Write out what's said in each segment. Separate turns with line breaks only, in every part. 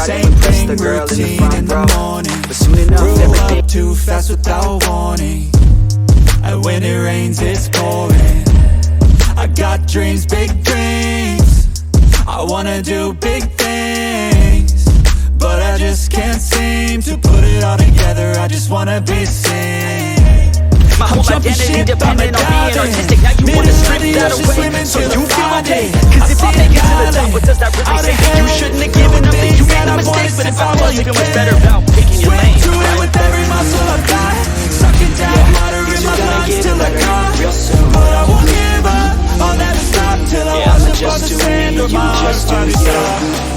Same thing, routine in the morning.
But soon enough,
grew up too fast without warning. And when it rains, it's pouring. I got dreams, big dreams. I wanna do big things, but I just can't seem to put it all together. I just wanna be seen.
My whole identity dependent on being artistic. Now you wanna strip that away so you feel my day. Cause if I make it to the top, what does that really say? You shouldn't have given up, then you made a mistake. But if I was, you feel much better about picking your lane.
Through it with every muscle I've got, sucking down water in my lungs till I got. But I won't give up, I'll never stop till I wash up on the sand or my heart finally stops.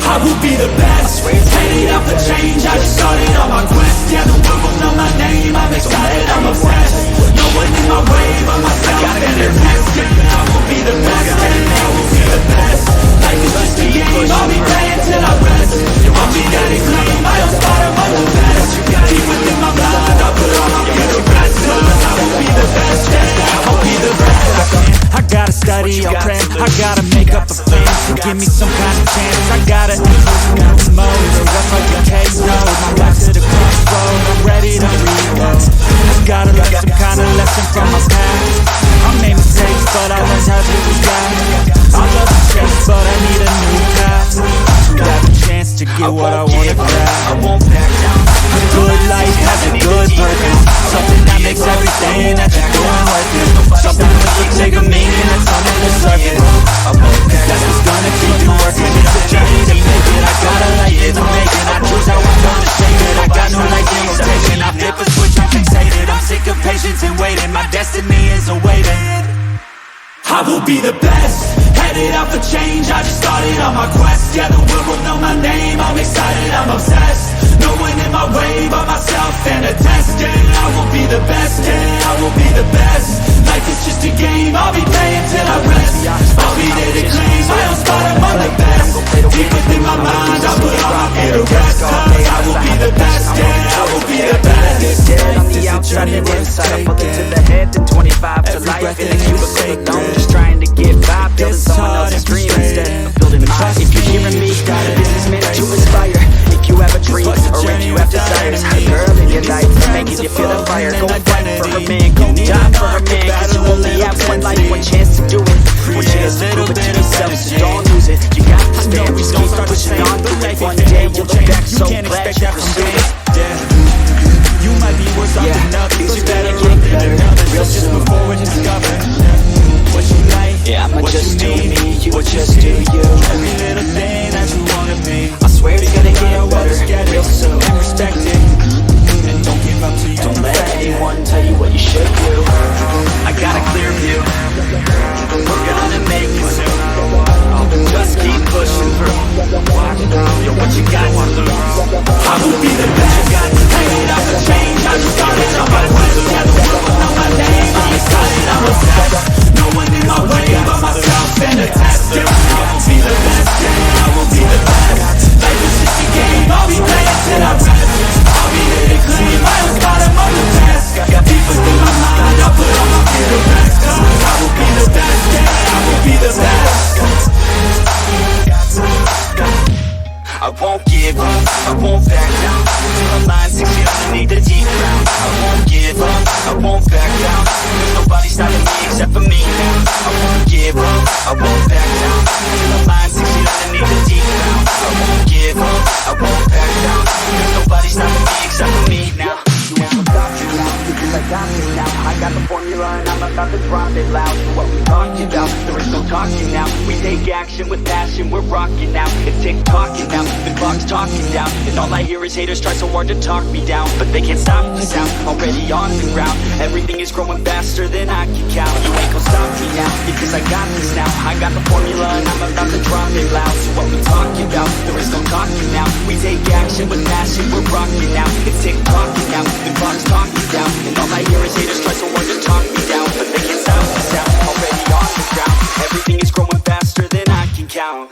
I will be the best, headed out for change. I just started on my quest. Yeah, the world will know my name. I'm excited, I'm obsessed. No one in my way but myself and the rest. Yeah, I will be the best, and I will be the best. Life is just a game, I'll be playing till I rest. I'll be that and claim my own spot among the best. Deep within my mind, I'll put all my fear to rest. Cause I will be the best, yeah, I'll be the best. I gotta study, I'll pray, I gotta make up a plan. So give me some kind of chance, I gotta use mode, or else I can case no. My life's at a crossroad, I'm ready to reload. Gotta learn some kind of lesson from my past. I made mistakes, but I learned how to react. I love the chase, but I need a new path. Got a chance to get what I wanna grab.
I won't back down.
A good life has a good purpose, something that makes everything that you're doing worth it. Something with a bigger meaning that's under the surface. Cause that's what's gonna keep you working. It's a journey to make it, I gotta like it to make it. I choose how I'm gonna shape it, I got no liking or taking. I flip a switch, I'm fixated, I'm sick of patience and waiting. My destiny is awaiting. I will be the best, headed out for change. I just started on my quest. Yeah, the world will know my name. I'm excited, I'm obsessed. No one in my way but myself and a test. Yeah, I will be the best, yeah, I will be the best. Life is just a game, I'll be playing till I rest. I'll be there to claim my own spot among the best. Deep within my mind, I'll put all my fear to rest. Cause I will be the best, yeah, I will be the best.
Dead on the outside and inside, I'm pulling to the head, then 25 to life. In a cubicle alone, just trying to get by, building someone else's dream instead of building mine. If you're hearing me, this is meant to inspire. If you have a dream, or if you have desires, a girl in your life, making you feel the fire. Go fight for her man, go die for her man. Cause you only have one life, one chance to do it. One chance to prove it to yourself, so don't lose it. You got this man, just keep pushing on through it. One day you'll look back so glad you pursued it.
You might be worse off than others, but better off than others. Just move forward and discover what you like,
I'ma
what
just
you
do
need,
me, you
what
just do you.
Every little thing that you wanna be.
I swear it's gonna get better real soon.
And respect it, and don't give up till you
Don't let anyone tell you what you should do. I got a clear view, we're gonna make it soon. Just keep pushing through. Yo, what you got to lose?
I will be the best, headed out for change. I just started on my quest. Yeah, the world will know my name. I'm excited, I'm obsessed. No one in my way but myself and a test. Yeah, I will be the best, yeah, I will be the best. Life is just a game, I'll be playing till I rest. I'll be there to claim my own spot among the best. Deep within my mind, I'll put all my fear to rest. Cause I will be the best, yeah, I will be the best.
I won't give up, I won't back down. Till the line 6 feet underneath the deep ground. I won't give up, I won't back down. There's nobody stopping me except for me now. I won't give up, I won't back down. Till the line 6 feet underneath the deep ground. I won't give up, I won't back down. There's nobody stopping me except for me now. You ain't gonna stop me now, because I got this now. I got the formula and I'm about to drop it loud. So what we talking about? There is no talking now. We take action with passion, we're rocking now. It's tick-tocking now, the clock's talking down. And all I hear is haters try so hard to talk me down. But they can't stop the sound, already on the ground. Everything is growing faster than I can count. You ain't gonna stop me now, because I got this now. I got the formula and I'm about to drop it loud. So what we talking about? There is no talking now. We take action with passion, we're rocking now. It's tick-tocking now, the clock's talking down. And all I hear is haters try so hard to talk me down. But they can't stop the sound, already on the ground. Everything is growing faster than I can count.